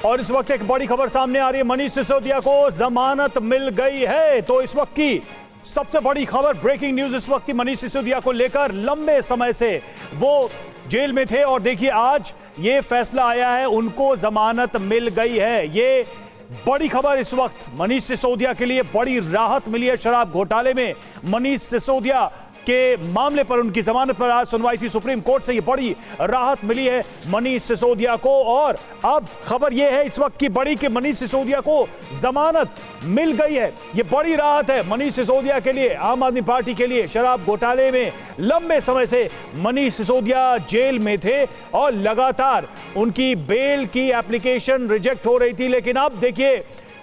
और इस वक्त एक बड़ी खबर सामने आ रही है, मनीष सिसोदिया को जमानत मिल गई है। तो इस वक्त की सबसे बड़ी खबर, ब्रेकिंग न्यूज इस वक्त की मनीष सिसोदिया को लेकर। लंबे समय से वो जेल में थे और देखिए आज ये फैसला आया है, उनको जमानत मिल गई है। ये बड़ी खबर इस वक्त मनीष सिसोदिया के लिए, बड़ी राहत मिली है शराब घोटाले में। मनीष सिसोदिया के मामले पर उनकी जमानत पर आज सुनवाई थी सुप्रीम कोर्ट से, ये बड़ी राहत मिली है मनीष सिसोदिया को। और अब खबर यह है इस वक्त की बड़ी कि मनीष सिसोदिया को जमानत मिल गई है। ये बड़ी राहत है मनीष सिसोदिया के लिए, आम आदमी पार्टी के लिए। शराब घोटाले में लंबे समय से मनीष सिसोदिया जेल में थे और लगातार उनकी बेल की एप्लीकेशन रिजेक्ट हो रही थी। लेकिन अब देखिए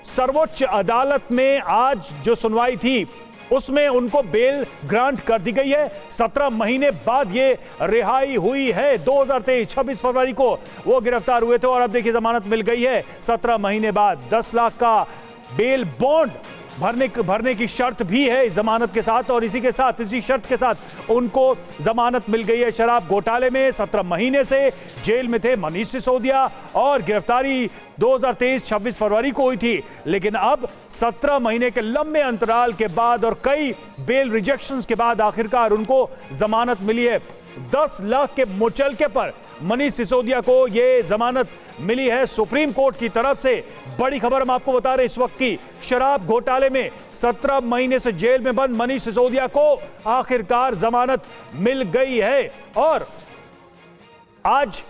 सर्वोच्च अदालत में आज जो सुनवाई थी उसमें उनको बेल ग्रांट कर दी गई है। 17 महीने बाद ये रिहाई हुई है। 2023 26 फरवरी को वो गिरफ्तार हुए थे और अब देखिए जमानत मिल गई है 17 महीने बाद। 10 लाख का बेल बॉन्ड भरने की शर्त भी है जमानत के साथ, और इसी शर्त के साथ उनको जमानत मिल गई है। शराब घोटाले में 17 महीने से जेल में थे मनीष सिसोदिया और गिरफ्तारी 2023 26 फरवरी को हुई थी। लेकिन अब 17 महीने के लंबे अंतराल के बाद और कई बेल रिजेक्शंस के बाद आखिरकार उनको जमानत मिली है। 10 लाख के मुचलके पर मनीष सिसोदिया को यह जमानत मिली है सुप्रीम कोर्ट की तरफ से। बड़ी खबर हम आपको बता रहे हैं इस वक्त की, शराब घोटाले में 17 महीने से जेल में बंद मनीष सिसोदिया को आखिरकार जमानत मिल गई है और आज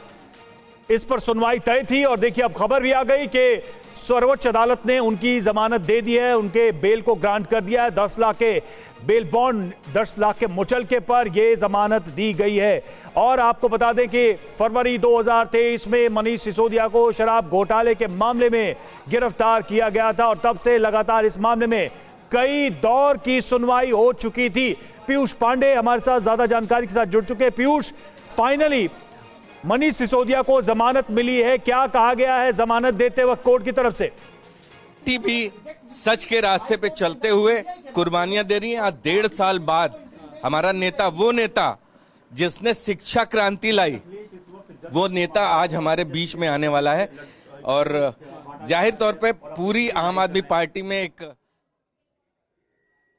इस पर सुनवाई तय थी। और देखिए अब खबर भी आ गई कि सर्वोच्च अदालत ने उनकी जमानत दे दी है, उनके बेल को ग्रांट कर दिया है। 10 लाख के बेल बॉन्ड, 10 लाख के मुचलके पर यह जमानत दी गई है। और आपको बता दें कि फरवरी 2023 में मनीष सिसोदिया को शराब घोटाले के मामले में गिरफ्तार किया गया था और तब से लगातार इस मामले में कई दौर की सुनवाई हो चुकी थी। पीयूष पांडे हमारे साथ ज्यादा जानकारी के साथ जुड़ चुके हैं। पीयूष, फाइनली मनीष सिसोदिया को जमानत मिली है, क्या कहा गया है जमानत देते वक्त कोर्ट की तरफ से? भी सच के रास्ते पे चलते हुए कुर्बानियां दे रही हैं। आज 1.5 साल बाद हमारा नेता, वो नेता जिसने शिक्षा क्रांति लाई, वो नेता आज हमारे बीच में आने वाला है। और जाहिर तौर पे पूरी आम आदमी पार्टी में एक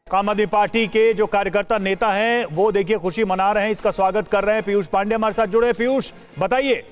आम आदमी पार्टी के जो कार्यकर्ता नेता हैं वो देखिए खुशी मना रहे हैं, इसका स्वागत कर रहे हैं। पीयूष पांडे हमारे साथ जुड़े। पीयूष बताइए।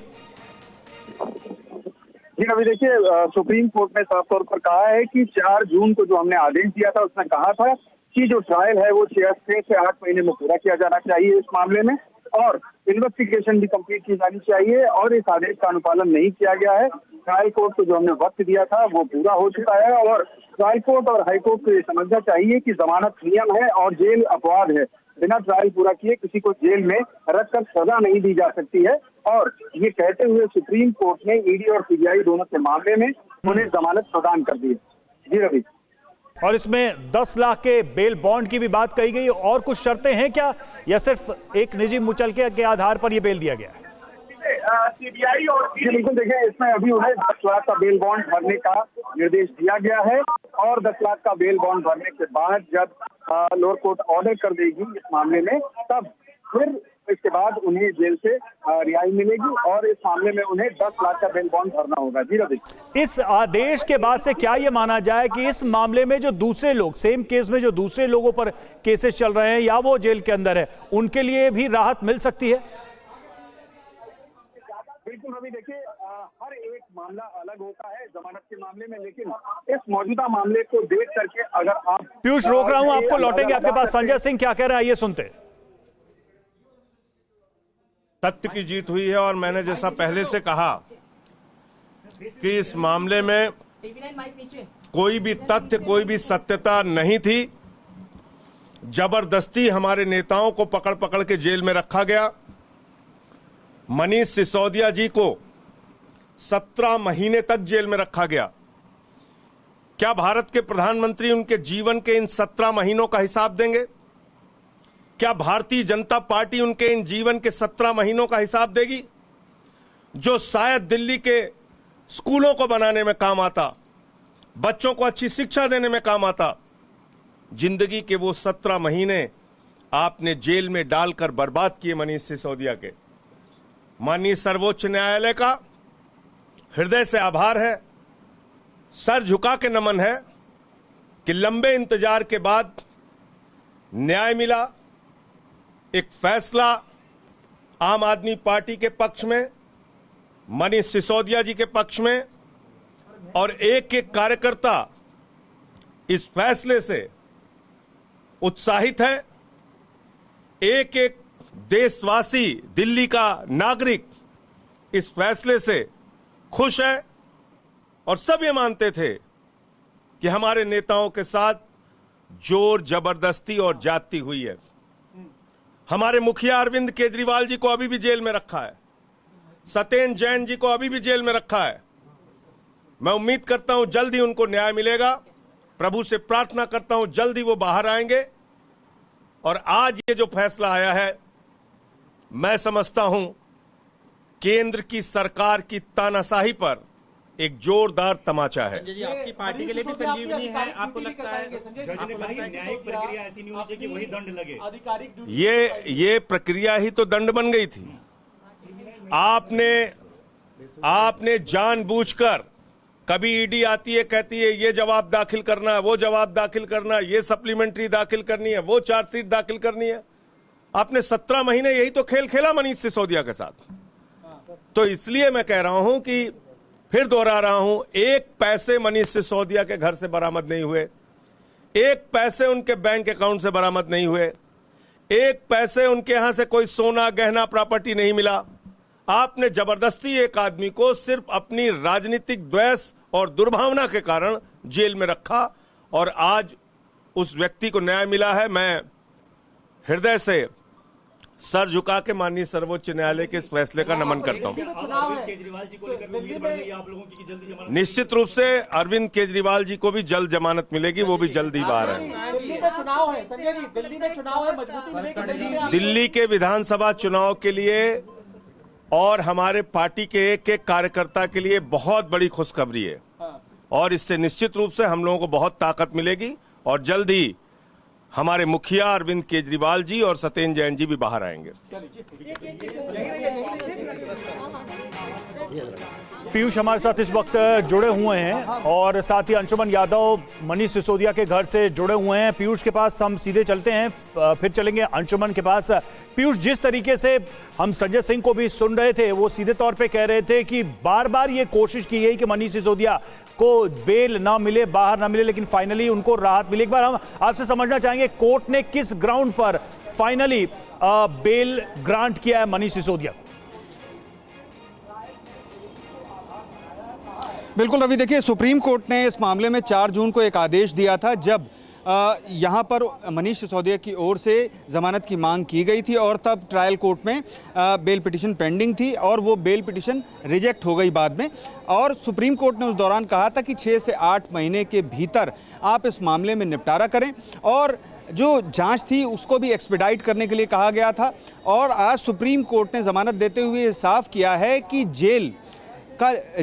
जी अभी देखिए सुप्रीम कोर्ट ने साफ तौर पर कहा है कि 4 जून को जो हमने आदेश दिया था उसमें कहा था कि जो ट्रायल है वो 6 से 8 महीने में पूरा किया जाना चाहिए इस मामले में, और इन्वेस्टिगेशन भी कंप्लीट की जानी चाहिए, और इस आदेश का अनुपालन नहीं किया गया है। ट्रायल कोर्ट को जो हमने वक्त दिया था वो पूरा हो चुका है और ट्रायल कोर्ट और हाई कोर्ट को ये समझना चाहिए कि जमानत नियम है और जेल अपवाद है। बिना ट्रायल पूरा किए किसी को जेल में रखकर सजा नहीं दी जा सकती है। और ये कहते हुए सुप्रीम कोर्ट ने ईडी और सीबीआई दोनों के मामले में उन्हें जमानत प्रदान कर दी है। जी रवि, और इसमें 10 लाख के बेल बॉन्ड की भी बात कही गई, और कुछ शर्तें हैं क्या या सिर्फ एक निजी मुचलके के आधार पर यह बेल दिया गया है? सीबीआई और बिल्कुल देखिए, इसमें अभी उन्हें 10 लाख का बेल बॉन्ड भरने का निर्देश दिया गया है और 10 लाख का बेल बॉन्ड भरने के बाद जब लोअर कोर्ट ऑर्डर कर देगी इस मामले में, तब फिर इसके बाद उन्हें जेल से रिहाई मिलेगी और इस मामले में उन्हें 10 लाख का बेल बॉन्ड भरना होगा। जी रवि, इस आदेश के बाद से क्या यह माना जाए कि इस मामले में जो दूसरे लोग, सेम केस में जो दूसरे लोगों पर केसेस चल रहे हैं या वो जेल के अंदर है, उनके लिए भी राहत मिल सकती है? बिल्कुल रवि, देखिए हर एक मामला अलग होता है जमानत के मामले में, लेकिन इस मौजूदा मामले को देख करके अगर आप पीयूष रोक रहा हूं, आपको लौटेंगे आपके पास। संजय सिंह क्या कह रहा है ये सुनते। सत्य की जीत हुई है और मैंने जैसा पहले से कहा कि इस मामले में कोई भी तथ्य, कोई भी सत्यता नहीं थी। जबरदस्ती हमारे नेताओं को पकड़ पकड़ के जेल में रखा गया। मनीष सिसोदिया जी को 17 महीने तक जेल में रखा गया। क्या भारत के प्रधानमंत्री उनके जीवन के इन 17 महीनों का हिसाब देंगे? क्या भारतीय जनता पार्टी उनके इन जीवन के 17 महीनों का हिसाब देगी, जो शायद दिल्ली के स्कूलों को बनाने में काम आता, बच्चों को अच्छी शिक्षा देने में काम आता? जिंदगी के वो 17 महीने आपने जेल में डालकर बर्बाद किए मनीष सिसोदिया के। माननीय सर्वोच्च न्यायालय का हृदय से आभार है सर झुका के नमन है कि लंबे इंतजार के बाद न्याय मिला, एक फैसला आम आदमी पार्टी के पक्ष में, मनीष सिसोदिया जी के पक्ष में, और एक एक कार्यकर्ता इस फैसले से उत्साहित है। एक एक देशवासी, दिल्ली का नागरिक इस फैसले से खुश है और सब ये मानते थे कि हमारे नेताओं के साथ जोर जबरदस्ती और जाति हुई है। हमारे मुखिया अरविंद केजरीवाल जी को अभी भी जेल में रखा है, सत्येंद्र जैन जी को अभी भी जेल में रखा है। मैं उम्मीद करता हूं जल्द ही उनको न्याय मिलेगा। प्रभु से प्रार्थना करता हूं जल्द ही वो बाहर आएंगे। और आज ये जो फैसला आया है, मैं समझता हूं केंद्र की सरकार की तानाशाही पर एक जोरदार तमाचा है। संजय जी, आपकी पार्टी के लिए भी संजीवनी है, आपको लगता है? न्यायिक प्रक्रिया ऐसी नहीं होनी चाहिए कि वही दंड लगे। आधिकारिक ये प्रक्रिया ही तो दंड बन गई थी। आपने जानबूझकर, कभी ईडी आती है कहती है ये जवाब दाखिल करना है, वो जवाब दाखिल करना है, ये सप्लीमेंट्री दाखिल करनी है, वो चार्जशीट दाखिल करनी है। आपने 17 महीने यही तो खेल खेला मनीष सिसोदिया के साथ। तो इसलिए मैं कह रहा हूं कि फिर दोहरा रहा हूं, एक पैसे मनीष सिसोदिया के घर से बरामद नहीं हुए, एक पैसे उनके बैंक अकाउंट से बरामद नहीं हुए, एक पैसे उनके यहां से कोई सोना गहना प्रॉपर्टी नहीं मिला। आपने जबरदस्ती एक आदमी को सिर्फ अपनी राजनीतिक द्वेष और दुर्भावना के कारण जेल में रखा और आज उस व्यक्ति को न्याय मिला है। मैं हृदय से सर झुका के माननीय सर्वोच्च न्यायालय के इस फैसले का नमन करता हूं। केजरीवाल जी को लेकर उम्मीद बढ़ गई है आप लोगों की कि जल्दी जमानत? निश्चित रूप से अरविंद केजरीवाल जी को भी जल्द जमानत मिलेगी, वो भी जल्द ही बाहर आएंगे। दिल्ली में चुनाव है संजय जी, दिल्ली में चुनाव है, मजबूती मिलेगी दिल्ली के विधानसभा चुनाव के लिए और हमारे पार्टी के एक एक कार्यकर्ता के लिए बहुत बड़ी खुशखबरी है और इससे निश्चित रूप से हम लोगों को बहुत ताकत मिलेगी और जल्द ही हमारे मुखिया अरविंद केजरीवाल जी और सत्येंद्र जैन जी भी बाहर आएंगे। पीयूष हमारे साथ इस वक्त जुड़े हुए हैं और साथ ही अंशुमन यादव मनीष सिसोदिया के घर से जुड़े हुए हैं। पीयूष के पास हम सीधे चलते हैं, फिर चलेंगे अंशुमन के पास। पीयूष, जिस तरीके से हम संजय सिंह को भी सुन रहे थे, वो सीधे तौर पे कह रहे थे कि बार बार ये कोशिश की गई कि मनीष सिसोदिया को बेल ना मिले, बाहर ना मिले, लेकिन फाइनली उनको राहत मिली। एक बार हम आपसे समझना चाहेंगे, कोर्ट ने किस ग्राउंड पर फाइनली बेल ग्रांट किया है मनीष सिसोदिया को? बिल्कुल रवि, देखिए सुप्रीम कोर्ट ने इस मामले में 4 जून को एक आदेश दिया था जब यहाँ पर मनीष सिसोदिया की ओर से जमानत की मांग की गई थी और तब ट्रायल कोर्ट में बेल पिटीशन पेंडिंग थी और वो बेल पिटीशन रिजेक्ट हो गई बाद में। और सुप्रीम कोर्ट ने उस दौरान कहा था कि 6 से 8 महीने के भीतर आप इस मामले में निपटारा करें और जो जांच थी उसको भी एक्सपीडाइट करने के लिए कहा गया था। और आज सुप्रीम कोर्ट ने जमानत देते हुए ये साफ किया है कि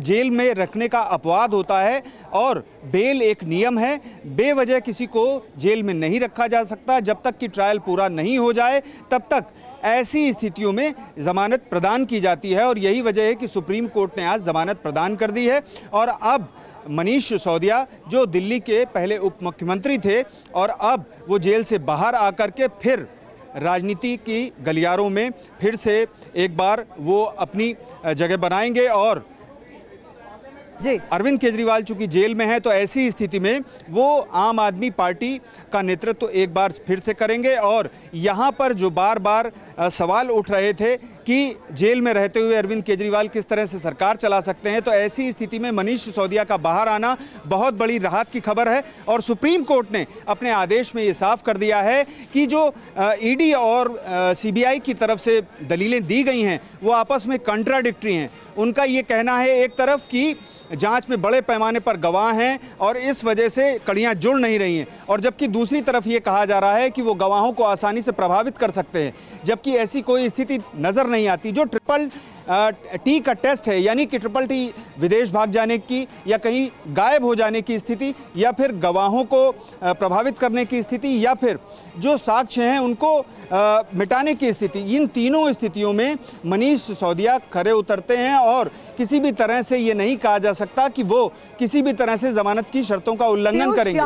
जेल में रखने का अपवाद होता है और बेल एक नियम है। बेवजह किसी को जेल में नहीं रखा जा सकता। जब तक कि ट्रायल पूरा नहीं हो जाए तब तक ऐसी स्थितियों में जमानत प्रदान की जाती है और यही वजह है कि सुप्रीम कोर्ट ने आज जमानत प्रदान कर दी है। और अब मनीष सिसोदिया जो दिल्ली के पहले उप मुख्यमंत्री थे और अब वो जेल से बाहर आकर के फिर राजनीति की गलियारों में फिर से एक बार वो अपनी जगह बनाएंगे। और जी, अरविंद केजरीवाल चूंकि जेल में है तो ऐसी स्थिति में वो आम आदमी पार्टी का नेतृत्व एक बार फिर से करेंगे। और यहाँ पर जो बार बार सवाल उठ रहे थे कि जेल में रहते हुए अरविंद केजरीवाल किस तरह से सरकार चला सकते हैं, तो ऐसी स्थिति में मनीष सिसोदिया का बाहर आना बहुत बड़ी राहत की खबर है। और सुप्रीम कोर्ट ने अपने आदेश में ये साफ कर दिया है कि जो ईडी और सीबीआई की तरफ से दलीलें दी गई हैं वो आपस में कंट्राडिक्टरी हैं। उनका ये कहना है एक तरफ कि जांच में बड़े पैमाने पर गवाह हैं और इस वजह से कड़ियां जुड़ नहीं रही हैं, और जबकि दूसरी तरफ ये कहा जा रहा है कि वो गवाहों को आसानी से प्रभावित कर सकते हैं, जबकि ऐसी कोई स्थिति नजर नहीं आती। जो ट्रिपल टी का टेस्ट है, यानी कि ट्रिपल टी विदेश भाग जाने की या कहीं गायब हो जाने की स्थिति, या फिर गवाहों को प्रभावित करने की स्थिति, या फिर जो साक्ष्य हैं उनको मिटाने की स्थिति, इन तीनों स्थितियों में मनीष सिसोदिया खरे उतरते हैं और किसी भी तरह से ये नहीं कहा जा सकता कि वो किसी भी तरह से जमानत की शर्तों का उल्लंघन करेंगे।